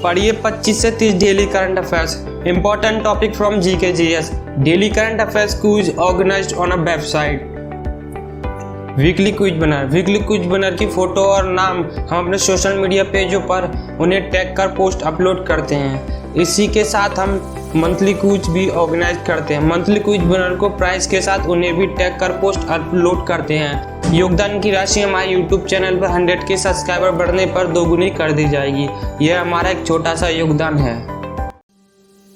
पढ़िए 25 से 30 daily current affairs, important topic from GK GS, daily current affairs quiz organised on a website. Weekly quiz banner की photo और नाम हम अपने सोशल मीडिया पेजों पर उन्हें टैग कर पोस्ट अपलोड करते हैं। इसी के साथ हम मंथली क्विज भी ऑर्गेनाइज करते हैं। मंथली क्विज बनर को प्राइस के साथ उन्हें भी टैग कर पोस्ट अपलोड करते हैं। योगदान की राशि हमारे यूट्यूब चैनल पर 100 के सब्सक्राइबर बढ़ने पर दोगुनी कर दी जाएगी। यह हमारा एक छोटा सा योगदान है।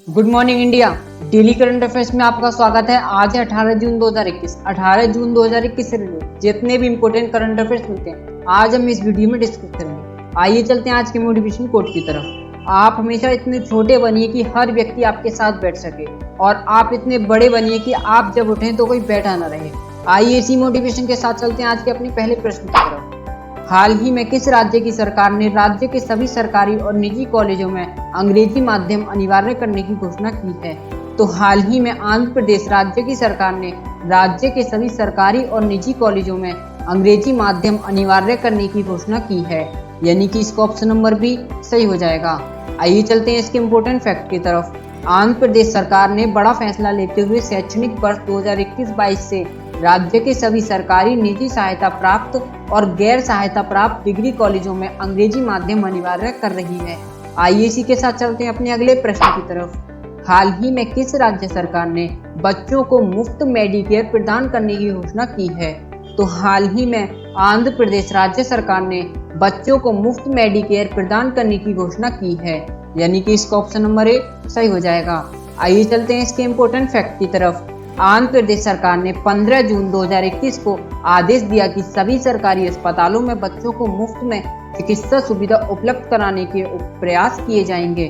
Good morning India, daily current affairs में आपका स्वागत है। आज है 18 जून 2021। 18 जून 2021 से रिलेटेड जितने भी इंपॉर्टेंट करंट अफेयर्स मिलते हैं आज हम इस वीडियो में डिस्कस करेंगे। आइए चलते हैं आज के मोटिवेशन कोट की तरफ। आप हमेशा इतने छोटे बनिए कि हर व्यक्ति आपके साथ बैठ सके, और आप इतने बड़े बनिए कि आप जब उठें तो कोई बैठा न रहे। आइए इसी मोटिवेशन के साथ चलते हैं आज के अपने पहले प्रश्न की तरफ। हाल ही में किस राज्य की सरकार ने राज्य के सभी सरकारी और निजी कॉलेजों में अंग्रेजी माध्यम अनिवार्य करने की घोषणा की है? तो हाल ही में आंध्र प्रदेश राज्य की सरकार ने राज्य के सभी सरकारी और निजी कॉलेजों में अंग्रेजी माध्यम अनिवार्य करने की घोषणा की है, यानी कि इसका ऑप्शन नंबर बी सही हो जाएगा। आइए चलते हैं इसके इम्पोर्टेंट फैक्ट की तरफ। आंध्र प्रदेश सरकार ने बड़ा फैसला लेते हुए शैक्षणिक वर्ष 2021-22 से राज्य के सभी सरकारी, निजी सहायता प्राप्त और गैर सहायता प्राप्त डिग्री कॉलेजों में अंग्रेजी माध्यम अनिवार्य कर रही है। आइए इसी के साथ चलते हैं अपने अगले प्रश्न की तरफ। हाल ही में किस राज्य सरकार ने बच्चों को मुफ्त मेडिकेयर प्रदान करने की घोषणा की है? तो हाल ही में आंध्र प्रदेश राज्य सरकार ने बच्चों को मुफ्त मेडिकेयर प्रदान करने की घोषणा की है, यानी कि इसका ऑप्शन नंबर ए सही हो जाएगा। आइए चलते हैं इसके इम्पोर्टेंट फैक्ट की तरफ। आंध्र प्रदेश सरकार ने 15 जून 2021 को आदेश दिया कि सभी सरकारी अस्पतालों में बच्चों को मुफ्त में चिकित्सा सुविधा उपलब्ध कराने के प्रयास किए जाएंगे।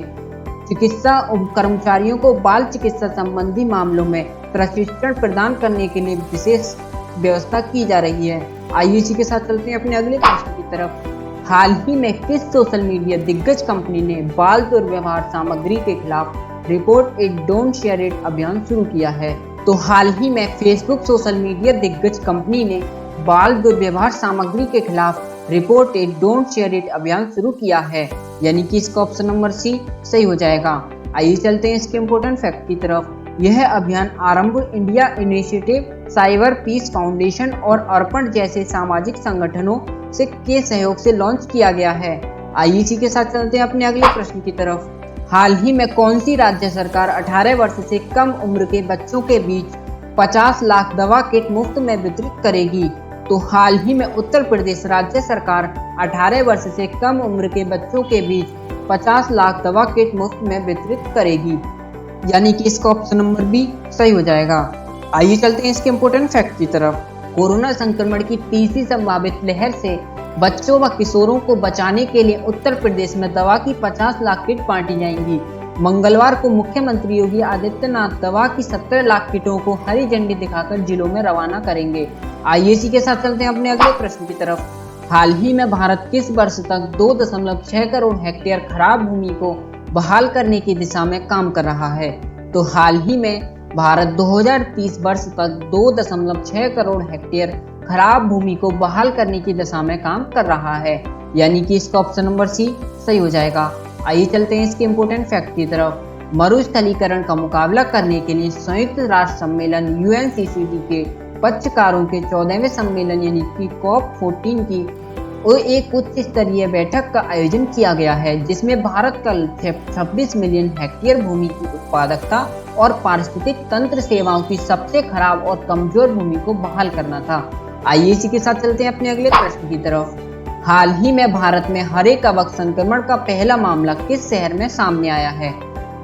चिकित्सा कर्मचारियों को बाल चिकित्सा संबंधी मामलों में प्रशिक्षण प्रदान करने के लिए विशेष व्यवस्था की जा रही है। आइए इसी के साथ चलते हैं अपने अगले प्रश्न की तरफ। हाल ही में किस सोशल मीडिया दिग्गज कंपनी ने बाल दुर्व्यवहार सामग्री के खिलाफ report it don't share it अभियान शुरू किया है? तो हाल ही में फेसबुक सोशल मीडिया दिग्गज कंपनी ने बाल दुर्व्यवहार सामग्री के खिलाफ report it don't share it अभियान शुरू किया है, यानी कि इसका ऑप्शन नंबर सी सही हो जाएगा। आइए चलते हैं इसके इम्पोर्टेंट फैक्ट की तरफ। यह अभियान आरंभ India initiative, cyber peace foundation और अर्पण जैसे सामाजिक संगठनों से के सहयोग से लॉन्च किया गया है। आइए इसी के साथ चलते हैं अपने अगले प्रश्न की तरफ। हाल ही में कौन सी राज्य सरकार 18 वर्ष से कम उम्र के बच्चों के बीच 50 लाख दवा किट मुफ्त में वितरित करेगी? तो हाल ही में उत्तर प्रदेश राज्य सरकार 18 वर्ष से कम उम्र के बच्चों के बीच 50 लाख दवा किट मुफ्त में वितरित करेगी, यानी कि इसका ऑप्शन नंबर बी सही हो जाएगा। आइए चलते हैं इसके इम्पोर्टेंट फैक्ट की तरफ। कोरोना संक्रमण की तीसरी संभावित लहर से बच्चों व किशोरों को बचाने के लिए उत्तर प्रदेश में दवा की 50 लाख किट बांटी जाएंगी। मंगलवार को मुख्यमंत्री योगी आदित्यनाथ दवा की 17 लाख किटों को हरी झंडी दिखाकर जिलों में रवाना करेंगे। आइए इसी के साथ चलते हैं अपने अगले प्रश्न की तरफ। हाल ही में भारत किस वर्ष तक 2.6 करोड़ हेक्टेयर खराब भूमि को बहाल करने की दिशा में काम कर रहा है? तो हाल ही में भारत 2030 वर्ष तक 2.6 करोड़ हेक्टेयर खराब भूमि को बहाल करने की दिशा में काम कर रहा है, यानी कि इसका ऑप्शन नंबर सी सही हो जाएगा। आइए चलते हैं इसके इम्पोर्टेंट फैक्ट की तरफ। मरुस्थलीकरण का मुकाबला करने के लिए संयुक्त राष्ट्र सम्मेलन UNCCD के पक्षकारों के 14वें सम्मेलन यानी कि COP14 की एक उच्च स्तरीय बैठक का आयोजन किया गया है, जिसमें भारत का लक्ष्य 26 मिलियन हेक्टेयर भूमि की उत्पादकता और पारिस्थितिक तंत्र सेवाओं की सबसे खराब और कमजोर भूमि को बहाल करना था। आइए इसी के साथ चलते हैं अपने अगले प्रश्न की तरफ। हाल ही में भारत में हरे कवक संक्रमण का पहला मामला किस शहर में सामने आया है?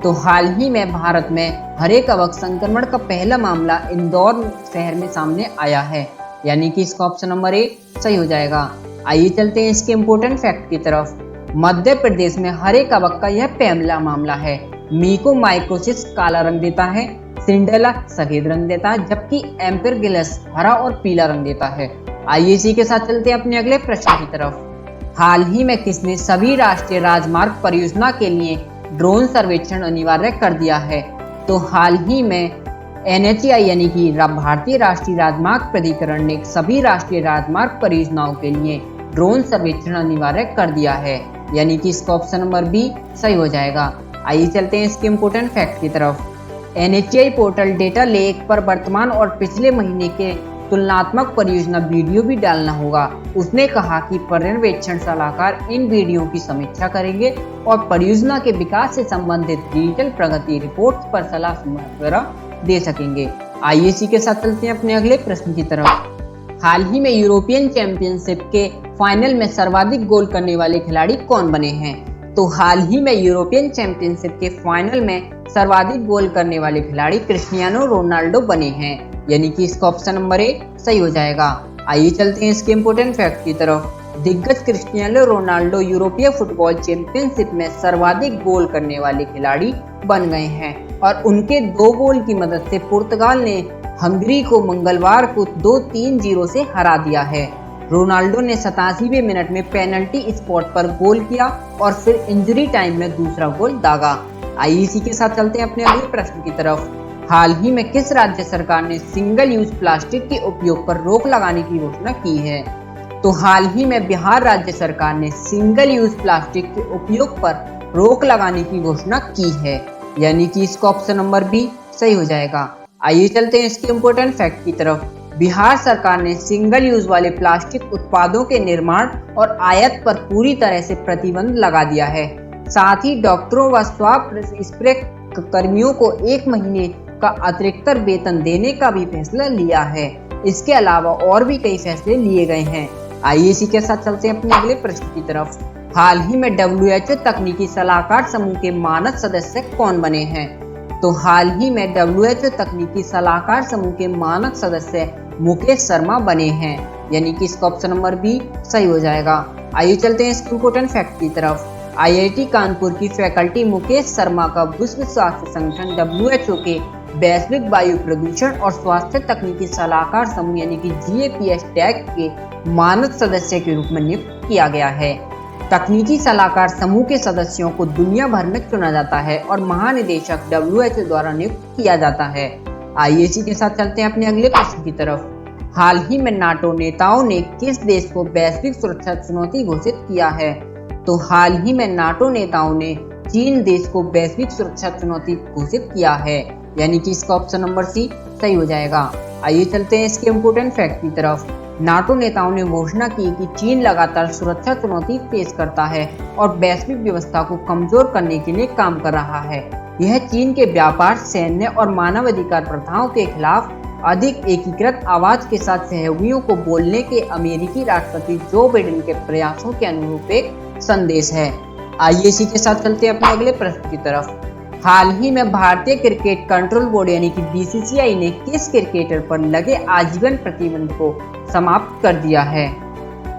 तो हाल ही में भारत में हरे कवक संक्रमण का पहला मामला इंदौर शहर में सामने आया है, यानी कि इसका ऑप्शन नंबर ए सही हो जाएगा। आइए चलते हैं इसके इम्पोर्टेंट फैक्ट की तरफ। मध्य प्रदेश में हरे कवक का यह पहला मामला है। मीकोमाइकोसिस काला रंग देता है, सिंडेला सफेद रंग देता है, जबकि एम्पेरगिलस हरा और पीला रंग देता है। आइए इसी के साथ चलते हैं अपने अगले प्रश्न की तरफ। हाल ही में किसने सभी राष्ट्रीय राजमार्ग परियोजना के लिए ड्रोन सर्वेक्षण अनिवार्य कर दिया है? तो हाल ही में NHAI यानी कि भारतीय राष्ट्रीय राजमार्ग प्राधिकरण ने सभी राष्ट्रीय राजमार्ग परियोजनाओं के लिए ड्रोन सर्वेक्षण अनिवार्य कर दिया है। यानी कि इसका ऑप्शन नंबर बी सही हो जाएगा। आइए चलते हैं इसके इम्पोर्टेंट फैक्ट की तरफ। NHAI पोर्टल डेटा लेक पर वर्तमान और पिछले महीने के तुलनात्मक परियोजना वीडियो भी डालना होगा। उसने कहा कि पर्यवेक्षण सलाहकार इन वीडियो की समीक्षा करेंगे और परियोजना के विकास से संबंधित डिजिटल प्रगति रिपोर्ट पर सलाह मशवरा दे सकेंगे। आइए इसी के साथ चलते हैं अपने अगले प्रश्न की तरफ। हाल ही में यूरोपियन चैंपियनशिप के फाइनल में सर्वाधिक गोल करने वाले खिलाड़ी कौन बने हैं? तो हाल ही में यूरोपियन चैंपियनशिप के फाइनल में सर्वाधिक गोल करने वाले खिलाड़ी क्रिस्टियानो रोनाल्डो बने हैं, यानी कि इसका ऑप्शन नंबर ए सही हो जाएगा। आइए चलते हैं इसके इम्पोर्टेंट फैक्ट की तरफ। दिग्गज क्रिस्टियानो रोनाल्डो यूरोपीय फुटबॉल चैंपियनशिप में सर्वाधिक गोल करने वाले खिलाड़ी बन गए हैं और उनके 2 गोल की मदद से पुर्तगाल ने हंगरी को मंगलवार को 2-3-0 से हरा दिया है। रोनाल्डो ने 87वें मिनट में पेनल्टी स्पॉट पर गोल किया और फिर इंजरी टाइम में दूसरा गोल दागा। आइए इसी के साथ चलते हैं अपने अगले प्रश्न की तरफ। हाल ही में किस राज्य सरकार ने सिंगल यूज प्लास्टिक के उपयोग पर रोक लगाने की घोषणा की है? तो हाल ही में बिहार राज्य सरकार ने सिंगल यूज प्लास्टिक के उपयोग पर रोक लगाने की घोषणा की है, यानी कि इसका ऑप्शन नंबर बी सही हो जाएगा। आइए चलते हैं इसके इम्पोर्टेंट फैक्ट की तरफ। बिहार सरकार ने सिंगल यूज वाले प्लास्टिक उत्पादों के निर्माण और आयात पर पूरी तरह से प्रतिबंध लगा दिया है। साथ ही डॉक्टरों व स्वास्थ्य स्प्रे कर्मियों को 1 महीने का अतिरिक्त वेतन देने का भी फैसला लिया है। इसके अलावा और भी कई फैसले लिए गए हैं। आइए इसी के साथ चलते हैं अपने अगले प्रश्न की तरफ। हाल ही में WHO तकनीकी सलाहकार समूह के मानद सदस्य कौन बने हैं? तो हाल ही में WHO तकनीकी सलाहकार समूह के मानद सदस्य मुकेश शर्मा बने हैं, यानी कि इसका ऑप्शन नंबर बी सही हो जाएगा। आइए चलते हैं इसके इम्पोर्टेंट फैक्ट की तरफ। IIT कानपुर की फैकल्टी मुकेश शर्मा का विश्व स्वास्थ्य संगठन WHO के वैश्विक वायु प्रदूषण और स्वास्थ्य तकनीकी सलाहकार समूह यानी कि GAPS टैग के मानद सदस्य के रूप में नियुक्त किया गया है। तकनीकी सलाहकार समूह के सदस्यों को दुनिया भर में चुना जाता है और महानिदेशक WHO द्वारा नियुक्त किया जाता है। आइए इसी के साथ चलते हैं अपने अगले प्रश्न की तरफ। हाल ही में नाटो नेताओं ने किस देश को वैश्विक सुरक्षा चुनौती घोषित किया है? तो हाल ही में नाटो नेताओं ने चीन देश को वैश्विक सुरक्षा चुनौती घोषित किया है, यानी कि इसका ऑप्शन नंबर सी सही हो जाएगा। आइए चलते हैं इसके इम्पोर्टेंट फैक्ट की तरफ। नाटो नेताओं ने घोषणा की कि चीन लगातार सुरक्षा चुनौती फेस करता है और वैश्विक व्यवस्था को कमजोर करने के लिए काम कर रहा है। यह चीन के व्यापार, सैन्य और मानवाधिकार प्रथाओं के खिलाफ अधिक एकीकृत आवाज के साथ सहयोगियों को बोलने के अमेरिकी राष्ट्रपति जो बाइडेन के प्रयासों के अनुरूप एक संदेश है। आइए इसी के साथ चलते हैं अपने अगले प्रश्न की तरफ। हाल ही में भारतीय क्रिकेट कंट्रोल बोर्ड यानी कि BCCI ने किस क्रिकेटर पर लगे आजीवन प्रतिबंध को समाप्त कर दिया है?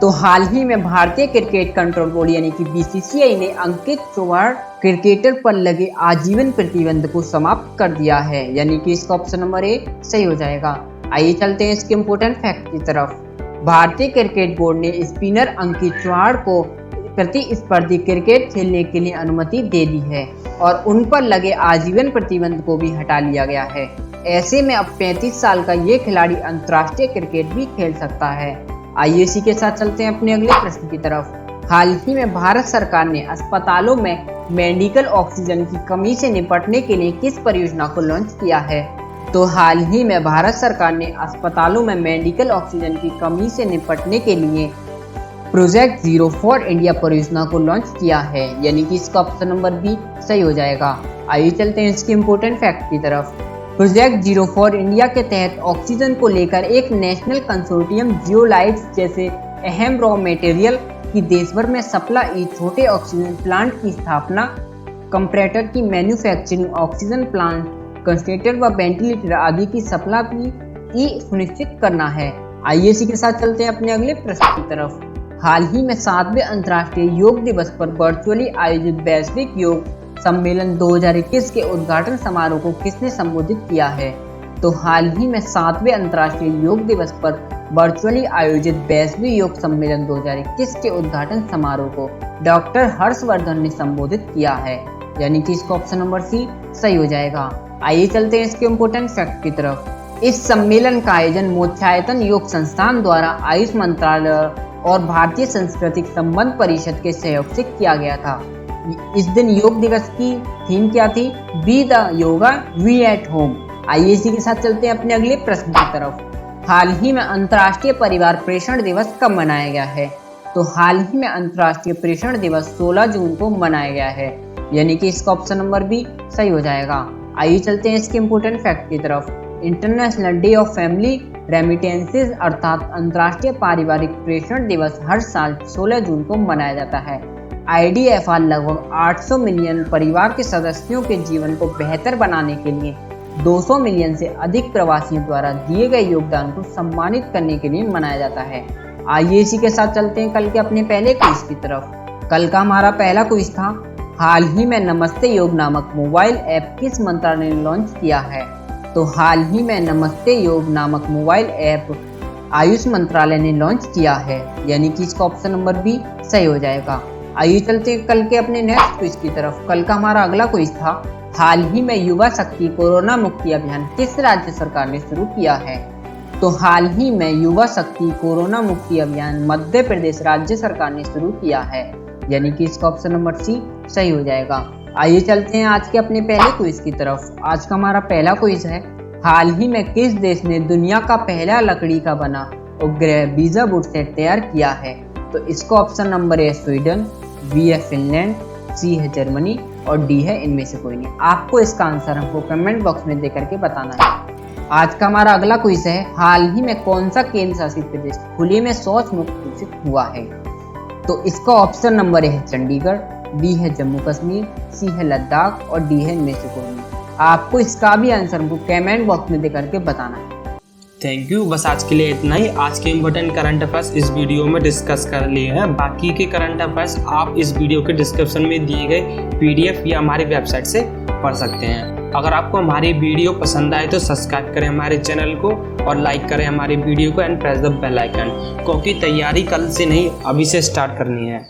तो हाल ही में भारतीय क्रिकेट कंट्रोल बोर्ड यानी कि BCCI ने अंकित चौहान क्रिकेटर पर लगे आजीवन प्रतिबंध को समाप्त कर दिया है, यानी कि इसका ऑप्शन नंबर ए सही हो जाएगा। आइए चलते हैं इसके इम्पोर्टेंट फैक्ट की तरफ। भारतीय क्रिकेट बोर्ड ने स्पिनर अंकित चौहान को प्रतिस्पर्धी क्रिकेट खेलने के लिए अनुमति दे दी है और उन पर लगे आजीवन प्रतिबंध को भी हटा लिया गया है। ऐसे में अब 35 साल का ये खिलाड़ी अंतर्राष्ट्रीय क्रिकेट भी खेल सकता है। आइए इसी के साथ चलते हैं अपने अगले प्रश्न की तरफ। हाल ही में भारत सरकार ने अस्पतालों में मेडिकल ऑक्सीजन की कमी से निपटने के लिए किस परियोजना को लॉन्च किया है? तो हाल ही में भारत सरकार ने अस्पतालों में मेडिकल ऑक्सीजन की कमी से निपटने के लिए प्रोजेक्ट जीरो फॉर इंडिया परियोजना को लॉन्च किया है, यानी कि इसका ऑप्शन नंबर बी सही हो जाएगा। आइए चलते हैं इसके इम्पोर्टेंट फैक्ट की तरफ। प्रोजेक्ट जीरो फॉर इंडिया के तहत ऑक्सीजन को लेकर एक नेशनल कंसोर्टियम जियोलाइट्स जैसे अहम रॉ मटेरियल की देश भर में सप्लाई, छोटे ऑक्सीजन प्लांट की स्थापना, कंप्रेटर की मैन्युफैक्चरिंग, ऑक्सीजन प्लांट, कंसंट्रेटर व वेंटिलेटर आदि की सप्लाई की सुनिश्चित करना है। आइए इसी के साथ चलते हैं अपने अगले प्रश्न की तरफ। हाल ही में 7वें अंतर्राष्ट्रीय योग दिवस पर वर्चुअली आयोजित वैश्विक योग सम्मेलन 2021 के उद्घाटन समारोह को किसने संबोधित किया है? तो हाल ही में 7वें अंतर्राष्ट्रीय योग दिवस पर वर्चुअली आयोजित वैश्विक योग सम्मेलन 2021 के उद्घाटन समारोह को डॉक्टर हर्षवर्धन ने संबोधित किया है, यानी कि इसका ऑप्शन नंबर सी सही हो जाएगा। आइए चलते हैं इसके इम्पोर्टेंट फैक्ट की तरफ। इस सम्मेलन का आयोजन मोक्षायतन योग संस्थान द्वारा आयुष मंत्रालय और भारतीय सांस्कृतिक संबंध परिषद के सहयोग से किया गया था। इस दिन योग दिवस की थीम क्या थी? Be the yoga be at home. आइए इसी के साथ चलते हैं अपने अगले प्रश्न की तरफ। हाल ही में अंतर्राष्ट्रीय परिवार प्रेषण दिवस कब मनाया गया है? तो हाल ही में अंतर्राष्ट्रीय प्रेषण दिवस 16 जून को मनाया गया है, यानी कि इसका ऑप्शन नंबर बी सही हो जाएगा। आइए चलते हैं इसके इम्पोर्टेंट फैक्ट की तरफ। International day of family remittances अर्थात अंतर्राष्ट्रीय पारिवारिक प्रेषण दिवस हर साल 16 जून को मनाया जाता है। IDFR लगभग 800 मिलियन परिवार के सदस्यों के जीवन को बेहतर बनाने के लिए 200 मिलियन से अधिक प्रवासियों द्वारा दिए गए योगदान को सम्मानित करने के लिए मनाया जाता है। आइए इसी के साथ चलते हैं कल के अपने पहले क्विज की तरफ। कल का हमारा पहला क्विज था, हाल ही में नमस्ते योग नामक मोबाइल ऐप किस मंत्रालय ने लॉन्च किया है? तो हाल ही में नमस्ते योग नामक मोबाइल ऐप आयुष मंत्रालय ने लॉन्च किया है, यानी कि इसका ऑप्शन नंबर बी सही हो जाएगा। आइए चलते हैं कल के अपने नेक्स्ट क्विज की तरफ। कल का हमारा अगला क्विज था, हाल ही में युवा शक्ति कोरोना मुक्ति अभियान किस राज्य सरकार ने शुरू किया है? तो हाल ही में युवा शक्ति कोरोना मुक्ति अभियान मध्य प्रदेश राज्य सरकार ने शुरू किया है, यानी कि इसका ऑप्शन नंबर सी सही हो जाएगा। आइए चलते हैं आज के अपने पहले क्विज की तरफ। आज का हमारा पहला क्विज है, हाल ही में किस देश ने दुनिया का पहला लकड़ी का बना उपग्रह वीजा वुड सेट तैयार किया है? तो इसका option number A Sweden, B है फिनलैंड, सी है जर्मनी और डी है इनमें से कोई नहीं। आपको इसका आंसर हमको कमेंट बॉक्स में दे करके बताना है। आज का हमारा अगला क्विज है, हाल ही में कौन सा केंद्र शासित प्रदेश खुले में शौच मुक्त घोषित हुआ है? तो इसका ऑप्शन नंबर ए है चंडीगढ़, बी है जम्मू कश्मीर, सी है लद्दाख और डी है इनमें से कोई नहीं। आपको इसका भी आंसर हमको कमेंट बॉक्स में दे करके बताना है। Thank you. बस आज के लिए इतना ही। आज के इम्पोर्टेंट करंट अफेयर्स इस वीडियो में डिस्कस कर लिए हैं। बाकी के करंट अफेयर्स आप इस वीडियो के डिस्क्रिप्शन में दिए गए PDF या हमारी वेबसाइट से पढ़ सकते हैं। अगर आपको हमारी वीडियो पसंद आए तो सब्सक्राइब करें हमारे चैनल को और लाइक करें हमारी वीडियो को and press the bell icon, क्योंकि तैयारी कल से नहीं अभी से स्टार्ट करनी है।